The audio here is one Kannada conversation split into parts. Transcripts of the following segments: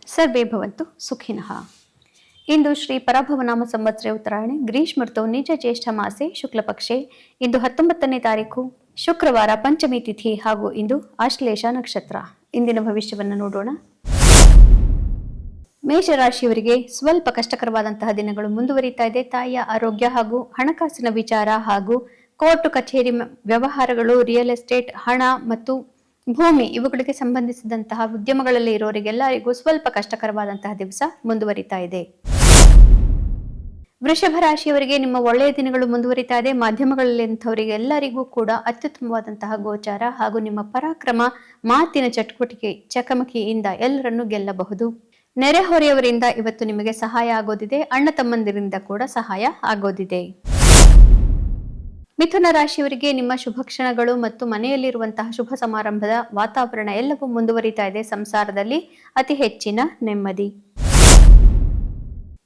ಸರ್ವೇ ಭವಂತು ಸುಖಿನಃ. ಇಂದು ಶ್ರೀ ಪರಭವನಾಮ ಸಂವತ್ಸರ ಉತ್ತರಾಯಣೆ ಗ್ರೀಷ್ಮ ಋತು ನಿಜ ಜ್ಯೇಷ್ಠ ಮಾಸೆ ಶುಕ್ಲ ಪಕ್ಷೆ. ಇಂದು 19ನೇ ತಾರೀಕು ಶುಕ್ರವಾರ ಪಂಚಮಿ ತಿಥಿ ಹಾಗೂ ಇಂದು ಆಶ್ಲೇಷ ನಕ್ಷತ್ರ. ಇಂದಿನ ಭವಿಷ್ಯವನ್ನು ನೋಡೋಣ. ಮೇಷರಾಶಿಯವರಿಗೆ ಸ್ವಲ್ಪ ಕಷ್ಟಕರವಾದಂತಹ ದಿನಗಳು ಮುಂದುವರಿತಾ ಇದೆ. ತಾಯಿಯ ಆರೋಗ್ಯ ಹಾಗೂ ಹಣಕಾಸಿನ ವಿಚಾರ ಹಾಗೂ ಕೋರ್ಟ್ ಕಚೇರಿ ವ್ಯವಹಾರಗಳು, ರಿಯಲ್ ಎಸ್ಟೇಟ್, ಹಣ ಮತ್ತು ಭೂಮಿ ಇವುಗಳಿಗೆ ಸಂಬಂಧಿಸಿದಂತಹ ಉದ್ಯಮಗಳಲ್ಲಿ ಇರೋರಿಗೆಲ್ಲರಿಗೂ ಸ್ವಲ್ಪ ಕಷ್ಟಕರವಾದಂತಹ ದಿವಸ ಮುಂದುವರಿತಾ ಇದೆ. ವೃಷಭ ರಾಶಿಯವರಿಗೆ ನಿಮ್ಮ ಒಳ್ಳೆಯ ದಿನಗಳು ಮುಂದುವರಿತಾ ಇದೆ. ಮಾಧ್ಯಮಗಳಲ್ಲಿಂಥವರಿಗೆಲ್ಲರಿಗೂ ಕೂಡ ಅತ್ಯುತ್ತಮವಾದಂತಹ ಗೋಚಾರ ಹಾಗೂ ನಿಮ್ಮ ಪರಾಕ್ರಮ, ಮಾತಿನ ಚಕಮಕಿಯಿಂದ ಎಲ್ಲರನ್ನೂ ಗೆಲ್ಲಬಹುದು. ನೆರೆಹೊರೆಯವರಿಂದ ಇವತ್ತು ನಿಮಗೆ ಸಹಾಯ ಆಗೋದಿದೆ. ಅಣ್ಣ ತಮ್ಮಂದಿರಿಂದ ಕೂಡ ಸಹಾಯ ಆಗೋದಿದೆ. ಮಿಥುನ ರಾಶಿಯವರಿಗೆ ನಿಮ್ಮ ಶುಭ ಕ್ಷಣಗಳು ಮತ್ತು ಮನೆಯಲ್ಲಿರುವಂತಹ ಶುಭ ಸಮಾರಂಭದ ವಾತಾವರಣ ಎಲ್ಲವೂ ಮುಂದುವರಿತಾ ಇದೆ. ಸಂಸಾರದಲ್ಲಿ ಅತಿ ಹೆಚ್ಚಿನ ನೆಮ್ಮದಿ.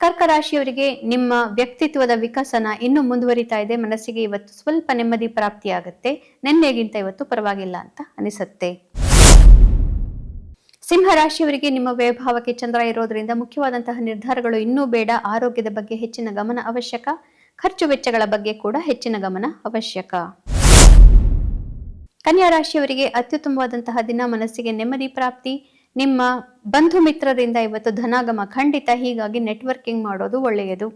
ಕರ್ಕ ರಾಶಿಯವರಿಗೆ ನಿಮ್ಮ ವ್ಯಕ್ತಿತ್ವದ ವಿಕಸನ ಇನ್ನೂ ಮುಂದುವರಿತಾ ಇದೆ. ಮನಸ್ಸಿಗೆ ಇವತ್ತು ಸ್ವಲ್ಪ ನೆಮ್ಮದಿ ಪ್ರಾಪ್ತಿಯಾಗುತ್ತೆ. ನಿನ್ನೆಗಿಂತ ಇವತ್ತು ಪರವಾಗಿಲ್ಲ ಅಂತ ಅನಿಸುತ್ತೆ. ಸಿಂಹ ರಾಶಿಯವರಿಗೆ ನಿಮ್ಮ ವೈಭವಕ್ಕೆ ಚಂದ್ರ ಇರೋದ್ರಿಂದ ಮುಖ್ಯವಾದಂತಹ ನಿರ್ಧಾರಗಳು ಇನ್ನೂ ಬೇಡ. ಆರೋಗ್ಯದ ಬಗ್ಗೆ ಹೆಚ್ಚಿನ ಗಮನ ಅವಶ್ಯಕ. ಖರ್ಚು ವೆಚ್ಚಗಳ ಬಗ್ಗೆ ಕೂಡ ಹೆಚ್ಚಿನ ಗಮನ ಅವಶ್ಯಕ. ಕನ್ಯಾ ರಾಶಿಯವರಿಗೆ ಅತ್ಯುತ್ತಮವಾದಂತಹ ದಿನ. ಮನಸ್ಸಿಗೆ ನೆಮ್ಮದಿ ಪ್ರಾಪ್ತಿ. ನಿಮ್ಮ ಬಂಧು ಮಿತ್ರರಿಂದ ಇವತ್ತು ಧನಾಗಮ ಖಂಡಿತ. ಹೀಗಾಗಿ ನೆಟ್ವರ್ಕಿಂಗ್ ಮಾಡೋದು ಒಳ್ಳೆಯದು.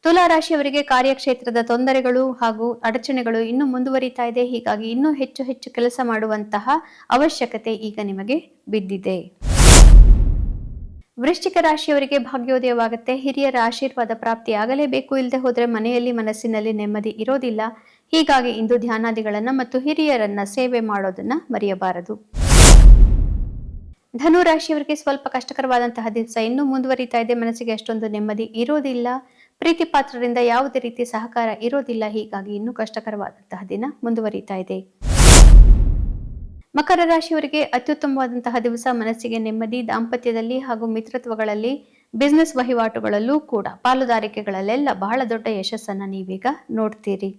ತುಲಾ ರಾಶಿಯವರಿಗೆ ಕಾರ್ಯಕ್ಷೇತ್ರದ ತೊಂದರೆಗಳು ಹಾಗೂ ಅಡಚಣೆಗಳು ಇನ್ನೂ ಮುಂದುವರಿತಾ ಇದೆ. ಹೀಗಾಗಿ ಇನ್ನೂ ಹೆಚ್ಚು ಕೆಲಸ ಮಾಡುವಂತಹ ಅವಶ್ಯಕತೆ ಈಗ ನಿಮಗೆ ಬಿದ್ದಿದೆ. ವೃಶ್ಚಿಕ ರಾಶಿಯವರಿಗೆ ಭಾಗ್ಯೋದಯವಾಗುತ್ತೆ. ಹಿರಿಯರ ಆಶೀರ್ವಾದ ಪ್ರಾಪ್ತಿ ಆಗಲೇಬೇಕು. ಇಲ್ಲದೆ ಹೋದ್ರೆ ಮನೆಯಲ್ಲಿ ಮನಸ್ಸಿನಲ್ಲಿ ನೆಮ್ಮದಿ ಇರೋದಿಲ್ಲ. ಹೀಗಾಗಿ ಇಂದು ಧ್ಯಾನಾದಿಗಳನ್ನ ಮತ್ತು ಹಿರಿಯರನ್ನ ಸೇವೆ ಮಾಡೋದನ್ನ ಮರೆಯಬಾರದು. ಧನು ರಾಶಿಯವರಿಗೆ ಸ್ವಲ್ಪ ಕಷ್ಟಕರವಾದಂತಹ ದಿವಸ ಇನ್ನೂ ಮುಂದುವರಿತಾ ಇದೆ. ಮನಸ್ಸಿಗೆ ಅಷ್ಟೊಂದು ನೆಮ್ಮದಿ ಇರೋದಿಲ್ಲ. ಪ್ರೀತಿ ಪಾತ್ರರಿಂದ ಯಾವುದೇ ರೀತಿ ಸಹಕಾರ ಇರೋದಿಲ್ಲ. ಹೀಗಾಗಿ ಇನ್ನೂ ಕಷ್ಟಕರವಾದಂತಹ ದಿನ ಮುಂದುವರಿತಾ ಇದೆ. ಮಕರ ರಾಶಿಯವರಿಗೆ ಅತ್ಯುತ್ತಮವಾದಂತಹ ದಿವಸ. ಮನಸ್ಸಿಗೆ ನೆಮ್ಮದಿ. ದಾಂಪತ್ಯದಲ್ಲಿ ಹಾಗೂ ಮಿತ್ರತ್ವಗಳಲ್ಲಿ, ಬಿಸಿನೆಸ್ ವಹಿವಾಟುಗಳಲ್ಲೂ ಕೂಡ, ಪಾಲುದಾರಿಕೆಗಳಲ್ಲೆಲ್ಲ ಬಹಳ ದೊಡ್ಡ ಯಶಸ್ಸನ್ನ ನೀವೀಗ ನೋಡ್ತೀರಿ.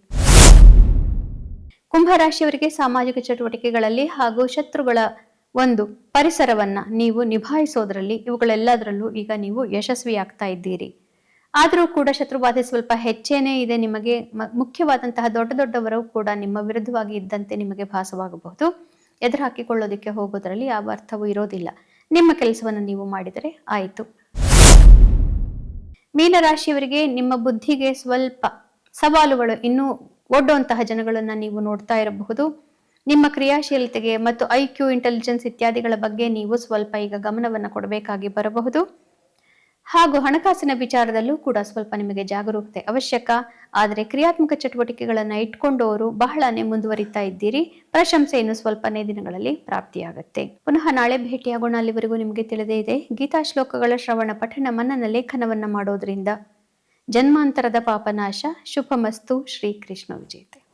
ಕುಂಭ ರಾಶಿಯವರಿಗೆ ಸಾಮಾಜಿಕ ಚಟುವಟಿಕೆಗಳಲ್ಲಿ ಹಾಗೂ ಶತ್ರುಗಳ ಒಂದು ಪರಿಸರವನ್ನ ನೀವು ನಿಭಾಯಿಸೋದ್ರಲ್ಲಿ ಇವುಗಳೆಲ್ಲದರಲ್ಲೂ ಈಗ ನೀವು ಯಶಸ್ವಿಯಾಗ್ತಾ ಇದ್ದೀರಿ. ಆದರೂ ಕೂಡ ಶತ್ರುಬಾಧೆ ಸ್ವಲ್ಪ ಹೆಚ್ಚೇನೇ ಇದೆ ನಿಮಗೆ. ಮುಖ್ಯವಾದಂತಹ ದೊಡ್ಡವರು ಕೂಡ ನಿಮ್ಮ ವಿರುದ್ಧವಾಗಿ ಇದ್ದಂತೆ ನಿಮಗೆ ಭಾಸವಾಗಬಹುದು. ಎದುರು ಹಾಕಿಕೊಳ್ಳೋದಕ್ಕೆ ಹೋಗೋದ್ರಲ್ಲಿ ಯಾವ ಅರ್ಥವೂ ಇರೋದಿಲ್ಲ. ನಿಮ್ಮ ಕೆಲಸವನ್ನು ನೀವು ಮಾಡಿದರೆ ಆಯಿತು. ಮೀನರಾಶಿಯವರಿಗೆ ನಿಮ್ಮ ಬುದ್ಧಿಗೆ ಸ್ವಲ್ಪ ಸವಾಲುಗಳು ಇನ್ನೂ ಒಡ್ಡುವಂತಹ ಜನಗಳನ್ನ ನೀವು ನೋಡ್ತಾ ಇರಬಹುದು. ನಿಮ್ಮ ಕ್ರಿಯಾಶೀಲತೆಗೆ ಮತ್ತು IQ, ಇಂಟೆಲಿಜೆನ್ಸ್ ಇತ್ಯಾದಿಗಳ ಬಗ್ಗೆ ನೀವು ಸ್ವಲ್ಪ ಈಗ ಗಮನವನ್ನು ಕೊಡಬೇಕಾಗಿ ಬರಬಹುದು. ಹಾಗೂ ಹಣಕಾಸಿನ ವಿಚಾರದಲ್ಲೂ ಕೂಡ ಸ್ವಲ್ಪ ನಿಮಗೆ ಜಾಗರೂಕತೆ ಅವಶ್ಯಕ. ಆದರೆ ಕ್ರಿಯಾತ್ಮಕ ಚಟುವಟಿಕೆಗಳನ್ನ ಇಟ್ಕೊಂಡವರು ಬಹಳನೇ ಮುಂದುವರಿತಾ ಇದ್ದೀರಿ. ಪ್ರಶಂಸೆ ಇನ್ನು ಸ್ವಲ್ಪನೇ ದಿನಗಳಲ್ಲಿ ಪ್ರಾಪ್ತಿಯಾಗತ್ತೆ. ಪುನಃ ನಾಳೆ ಭೇಟಿಯಾಗೋಣ. ಅಲ್ಲಿವರೆಗೂ ನಿಮಗೆ ತಿಳಿದೇ ಇದೆ, ಗೀತಾ ಶ್ಲೋಕಗಳ ಶ್ರವಣ, ಪಠಣ, ಮನನ, ಲೇಖನವನ್ನ ಮಾಡೋದ್ರಿಂದ ಜನ್ಮಾಂತರದ ಪಾಪನಾಶ. ಶುಭಮಸ್ತು. ಶ್ರೀಕೃಷ್ಣ ವಿಜಯತೆ.